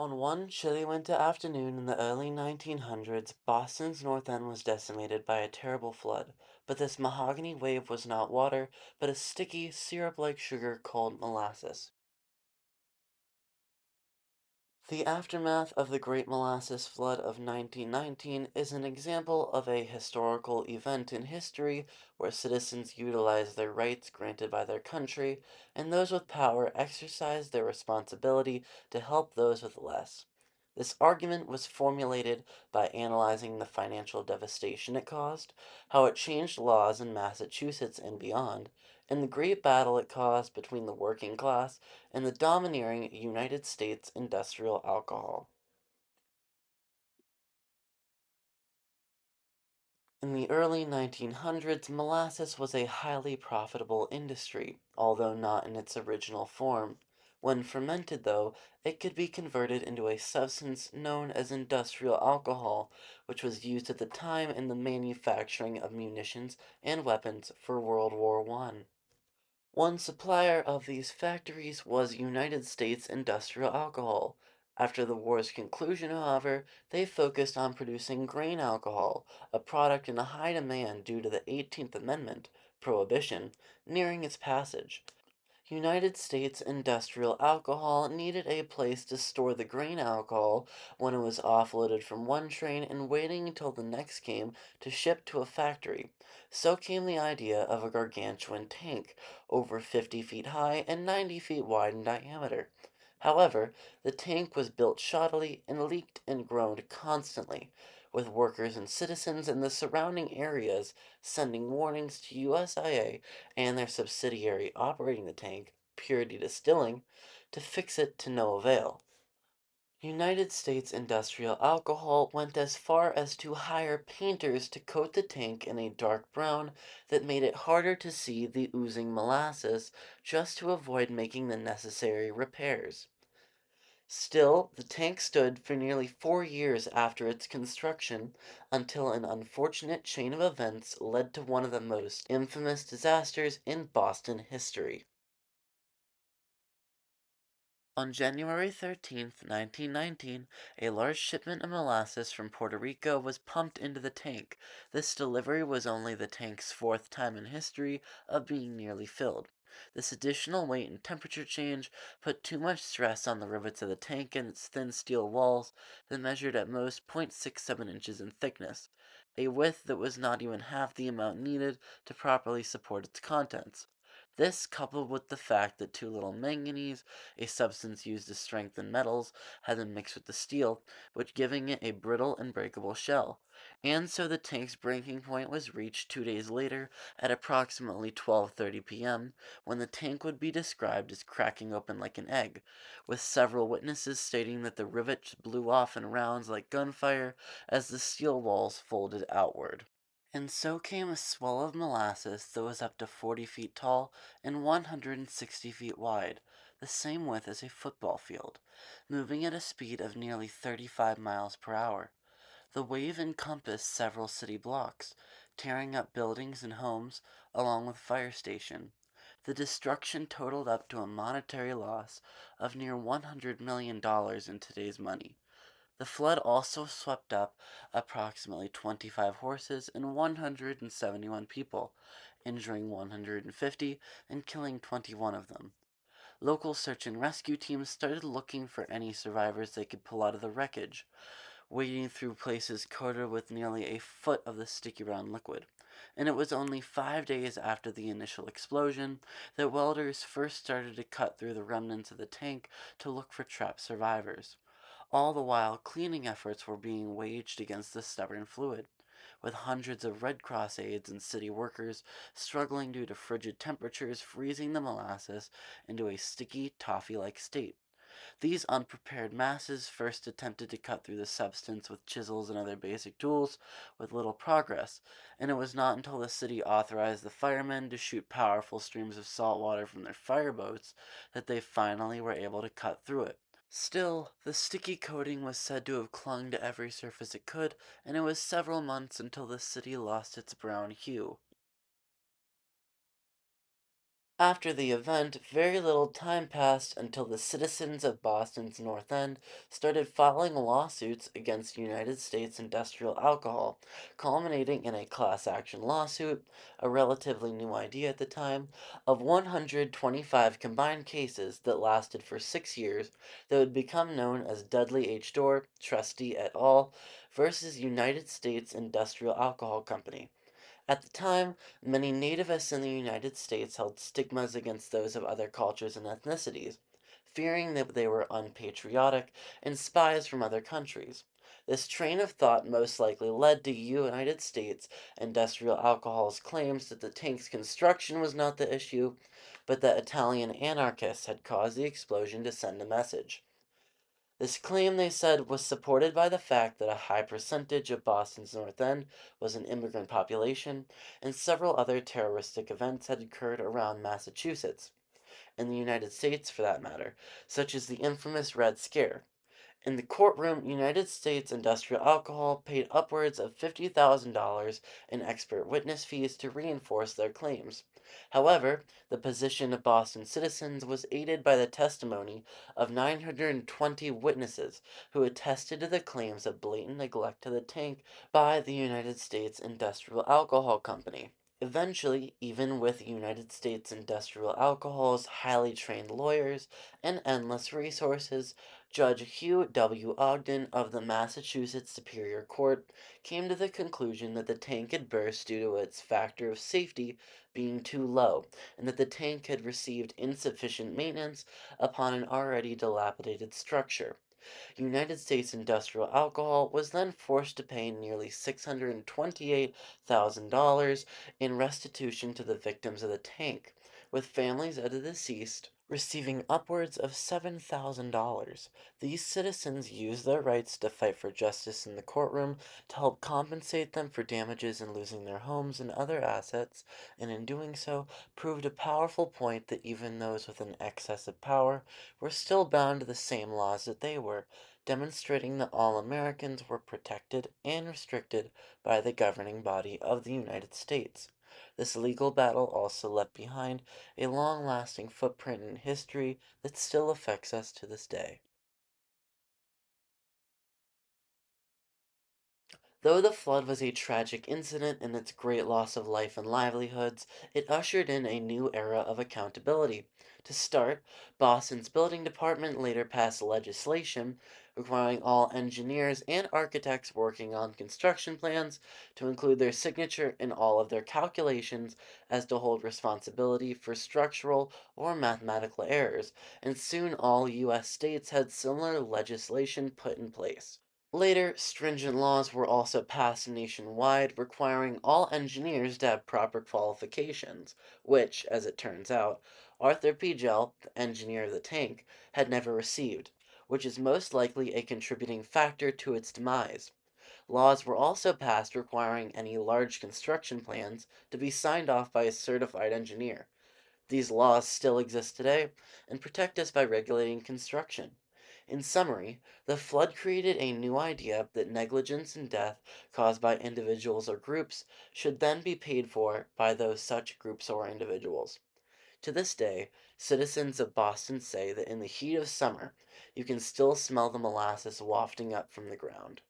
On one chilly winter afternoon in the early 1900s, Boston's North End was decimated by a terrible flood. But this mahogany wave was not water, but a sticky, syrup-like sugar called molasses. The aftermath of the Great Molasses Flood of 1919 is an example of a historical event in history where citizens utilized their rights granted by their country, and those with power exercised their responsibility to help those with less. This argument was formulated by analyzing the financial devastation it caused, how it changed laws in Massachusetts and beyond, and the great battle it caused between the working class and the domineering United States industrial alcohol. In the early 1900s, molasses was a highly profitable industry, although not in its original form. When fermented, though, it could be converted into a substance known as industrial alcohol, which was used at the time in the manufacturing of munitions and weapons for World War I. One supplier of these factories was United States Industrial Alcohol. After the war's conclusion, however, they focused on producing grain alcohol, a product in high demand due to the 18th Amendment, Prohibition, nearing its passage. United States Industrial Alcohol needed a place to store the grain alcohol when it was offloaded from one train and waiting until the next came to ship to a factory. So came the idea of a gargantuan tank, over 50 feet high and 90 feet wide in diameter. However, the tank was built shoddily and leaked and groaned constantly, with workers and citizens in the surrounding areas sending warnings to USIA and their subsidiary operating the tank, Purity Distilling, to fix it to no avail. United States Industrial Alcohol went as far as to hire painters to coat the tank in a dark brown that made it harder to see the oozing molasses just to avoid making the necessary repairs. Still, the tank stood for nearly 4 years after its construction until an unfortunate chain of events led to one of the most infamous disasters in Boston history. On January 13th, 1919, a large shipment of molasses from Puerto Rico was pumped into the tank. This delivery was only the tank's fourth time in history of being nearly filled. This additional weight and temperature change put too much stress on the rivets of the tank and its thin steel walls that measured at most 0.67 inches in thickness, a width that was not even half the amount needed to properly support its contents. This, coupled with the fact that too little manganese, a substance used to strengthen metals, had been mixed with the steel, which giving it a brittle and breakable shell. And so the tank's breaking point was reached 2 days later at approximately 12:30 p.m., when the tank would be described as cracking open like an egg, with several witnesses stating that the rivets blew off in rounds like gunfire as the steel walls folded outward. And so came a swell of molasses that was up to 40 feet tall and 160 feet wide, the same width as a football field, moving at a speed of nearly 35 miles per hour. The wave encompassed several city blocks, tearing up buildings and homes, along with fire station. The destruction totaled up to a monetary loss of near $100 million in today's money. The flood also swept up approximately 25 horses and 171 people, injuring 150 and killing 21 of them. Local search and rescue teams started looking for any survivors they could pull out of the wreckage, wading through places coated with nearly a foot of the sticky brown liquid. And it was only 5 days after the initial explosion that welders first started to cut through the remnants of the tank to look for trapped survivors. All the while, cleaning efforts were being waged against the stubborn fluid, with hundreds of Red Cross aides and city workers struggling due to frigid temperatures freezing the molasses into a sticky, toffee-like state. These unprepared masses first attempted to cut through the substance with chisels and other basic tools, with little progress, and it was not until the city authorized the firemen to shoot powerful streams of salt water from their fireboats that they finally were able to cut through it. Still, the sticky coating was said to have clung to every surface it could, and it was several months until the city lost its brown hue. After the event, very little time passed until the citizens of Boston's North End started filing lawsuits against United States Industrial Alcohol, culminating in a class action lawsuit, a relatively new idea at the time, of 125 combined cases that lasted for 6 years that would become known as Dudley H. Dorr, Trustee et al. Versus United States Industrial Alcohol Company. At the time, many nativists in the United States held stigmas against those of other cultures and ethnicities, fearing that they were unpatriotic and spies from other countries. This train of thought most likely led to United States Industrial Alcohol's claims that the tank's construction was not the issue, but that Italian anarchists had caused the explosion to send a message. This claim, they said, was supported by the fact that a high percentage of Boston's North End was an immigrant population, and several other terroristic events had occurred around Massachusetts, and the United States for that matter, such as the infamous Red Scare. In the courtroom, United States Industrial Alcohol paid upwards of $50,000 in expert witness fees to reinforce their claims. However, the position of Boston citizens was aided by the testimony of 920 witnesses who attested to the claims of blatant neglect of the tank by the United States Industrial Alcohol Company. Eventually, even with United States Industrial Alcohol's highly trained lawyers and endless resources, Judge Hugh W. Ogden of the Massachusetts Superior Court came to the conclusion that the tank had burst due to its factor of safety being too low, and that the tank had received insufficient maintenance upon an already dilapidated structure. United States Industrial Alcohol was then forced to pay nearly $628,000 in restitution to the victims of the tank, with families of the deceased receiving upwards of $7,000. These citizens used their rights to fight for justice in the courtroom to help compensate them for damages in losing their homes and other assets, and in doing so, proved a powerful point that even those with an excess of power were still bound to the same laws that they were, demonstrating that all Americans were protected and restricted by the governing body of the United States. This legal battle also left behind a long-lasting footprint in history that still affects us to this day. Though the flood was a tragic incident in its great loss of life and livelihoods, it ushered in a new era of accountability. To start, Boston's building department later passed legislation requiring all engineers and architects working on construction plans to include their signature in all of their calculations as to hold responsibility for structural or mathematical errors, and soon all U.S. states had similar legislation put in place. Later, stringent laws were also passed nationwide requiring all engineers to have proper qualifications, which, as it turns out, Arthur P. Gell, the engineer of the tank, had never received, which is most likely a contributing factor to its demise. Laws were also passed requiring any large construction plans to be signed off by a certified engineer. These laws still exist today and protect us by regulating construction. In summary, the flood created a new idea that negligence and death caused by individuals or groups should then be paid for by those such groups or individuals. To this day, citizens of Boston say that in the heat of summer, you can still smell the molasses wafting up from the ground.